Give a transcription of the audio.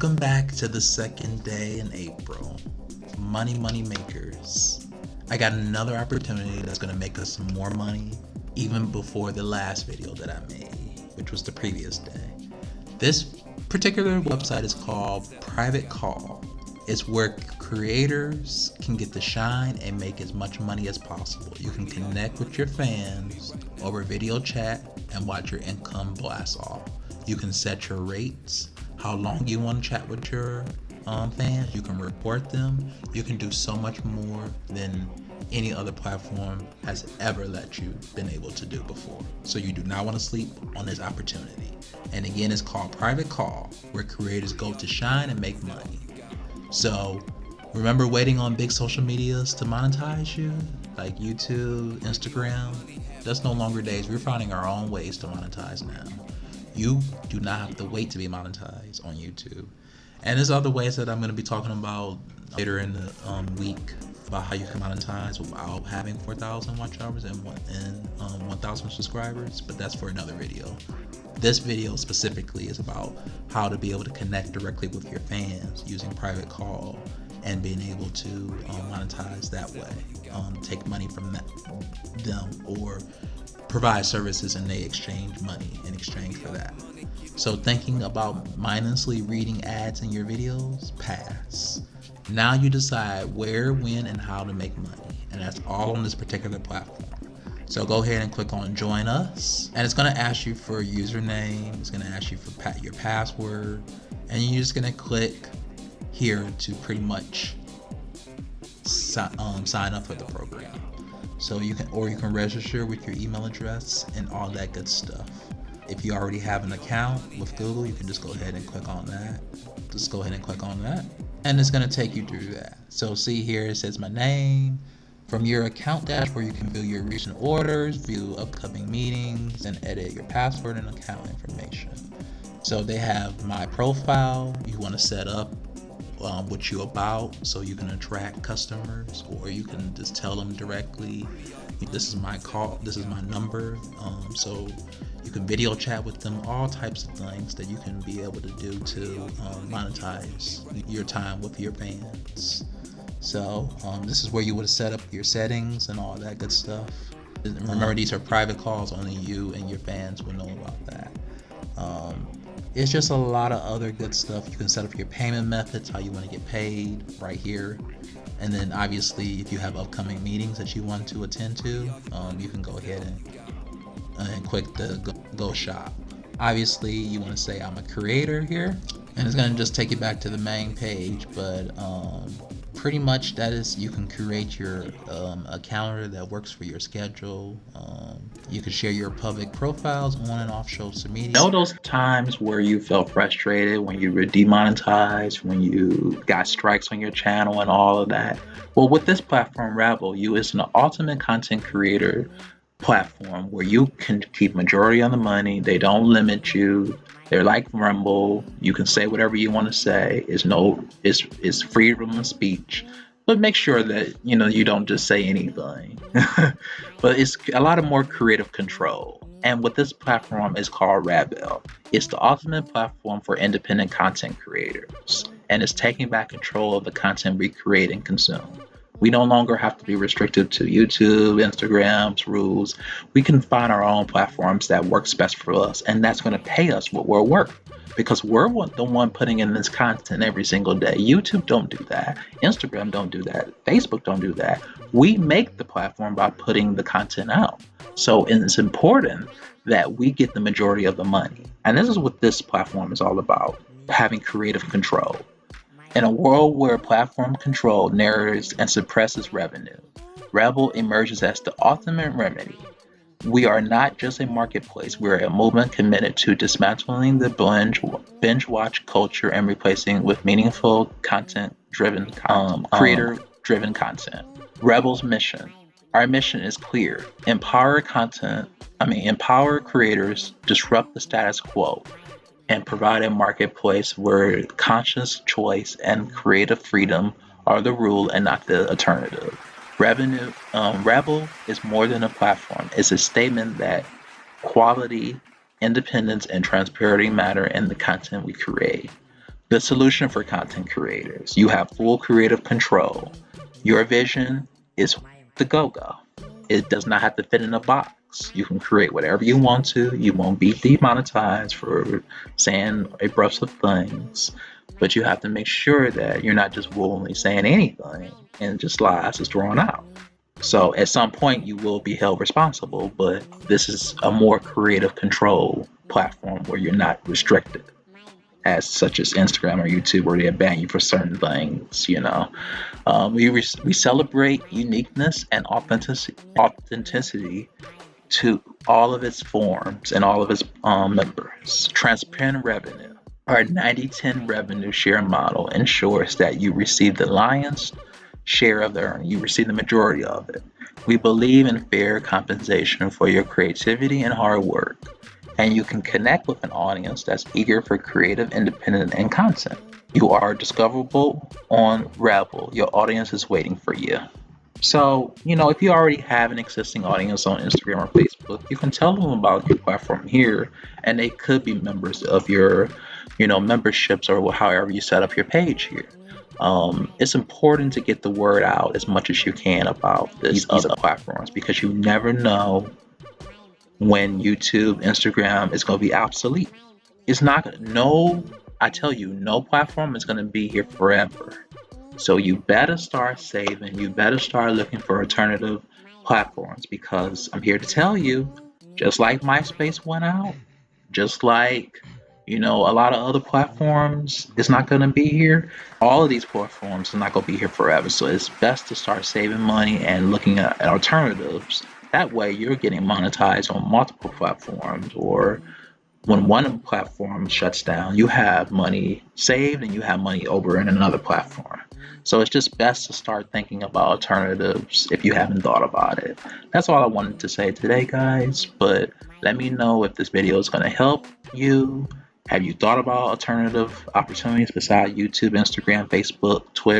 Welcome back to the second day in April. Money makers. I got another opportunity that's going to make us some more money even before the last video that I made, which was the previous day. This particular website is called Private Call. It's where creators can get to shine and make as much money as possible. You can connect with your fans over video chat and watch your income blast off. You can set your rates, how long you want to chat with your fans. You can report them. You can do so much more than any other platform has ever let you been able to do before. So you do not want to sleep on this opportunity. And again, it's called Private Call, where creators go to shine and make money. So remember waiting on big social medias to monetize you, like YouTube, Instagram? That's no longer days. We're finding our own ways to monetize now. You do not have to wait to be monetized on YouTube. And there's other ways that I'm going to be talking about later in the week about how you can monetize without having 4,000 watch hours and 1,000 subscribers, but that's for another video. This video specifically is about how to be able to connect directly with your fans using Private Call and being able to monetize that way, take money from them or provide services and they exchange money in exchange for that. So thinking about mindlessly reading ads in your videos, pass. Now you decide where, when, and how to make money, and that's all on this particular platform. So go ahead and click on join us, and it's going to ask you for a username, it's going to ask you for your password, and you're just going to click here to pretty much sign up for the program. So you can register with your email address and all that good stuff. If you already have an account with Google, you can just go ahead and click on that. And it's going to take you through that. So see here, it says my name. From your account dashboard, you can view your recent orders, view upcoming meetings, and edit your password and account information. So they have my profile. You want to set up what you about so you can attract customers, or you can just tell them directly, this is my call, this is my number. So you can video chat with them, all types of things that you can be able to do to monetize your time with your fans. So this is where you would set up your settings and all that good stuff. Remember, these are private calls, only you and your fans will know about that. It's just a lot of other good stuff. You can set up your payment methods, how you want to get paid right here. And then obviously if you have upcoming meetings that you want to attend to, you can go ahead and click the go shop. Obviously you want to say I'm a creator here, and it's going to just take you back to the main page, but pretty much that is, you can create your a calendar that works for your schedule. You can share your public profiles on and off social media. Know those times where you felt frustrated when you were demonetized, when you got strikes on your channel and all of that? Well, with this platform, Rabel, it's an ultimate content creator platform where you can keep majority of the money. They don't limit you. They're like Rumble. You can say whatever you want to say. It's freedom of speech, but make sure that you don't just say anything. But it's a lot of more creative control. And what this platform is called Rabel. It's the ultimate platform for independent content creators, and it's taking back control of the content we create and consume. We no longer have to be restricted to YouTube, Instagram's rules. We can find our own platforms that works best for us, and that's going to pay us what we're worth, because we're the one putting in this content every single day. YouTube don't do that. Instagram don't do that. Facebook don't do that. We make the platform by putting the content out. So it's important that we get the majority of the money. And this is what this platform is all about, having creative control. In a world where platform control narrows and suppresses revenue, Rabel emerges as the ultimate remedy. We are not just a marketplace, we're a movement committed to dismantling the binge watch culture and replacing it with meaningful content-driven, creator-driven content. Rabel's mission. Our mission is clear. Empower creators, disrupt the status quo, and provide a marketplace where conscious choice and creative freedom are the rule and not the alternative. Rabel is more than a platform. It's a statement that quality, independence, and transparency matter in the content we create. The solution for content creators: you have full creative control. Your vision is the go-go. It does not have to fit in a box. You can create whatever you want to. You won't be demonetized for saying a bunch of things, but you have to make sure that you're not just willingly saying anything and just lies is thrown out. So at some point you will be held responsible, but this is a more creative control platform where you're not restricted as such as Instagram or YouTube, where they ban you for certain things. We celebrate uniqueness and authenticity to all of its forms and all of its members. Transparent revenue. Our 90-10 revenue share model ensures that you receive the lion's share of the earning. You receive the majority of it. We believe in fair compensation for your creativity and hard work, and you can connect with an audience that's eager for creative, independent, and content. You are discoverable on Rabel. Your audience is waiting for you. So, if you already have an existing audience on Instagram or Facebook, you can tell them about your platform here, and they could be members of your, memberships or however you set up your page here. It's important to get the word out as much as you can about these other platforms, because you never know when YouTube, Instagram is going to be obsolete. It's not, no, I tell you, no platform is going to be here forever. So you better start saving. You better start looking for alternative platforms, because I'm here to tell you, just like MySpace went out, just like, a lot of other platforms, it's not going to be here. All of these platforms are not going to be here forever. So it's best to start saving money and looking at alternatives. That way you're getting monetized on multiple platforms, or when one platform shuts down, you have money saved and you have money over in another platform. So it's just best to start thinking about alternatives if you haven't thought about it. That's all I wanted to say today, guys. But let me know if this video is going to help you. Have you thought about alternative opportunities besides YouTube, Instagram, Facebook, Twitter?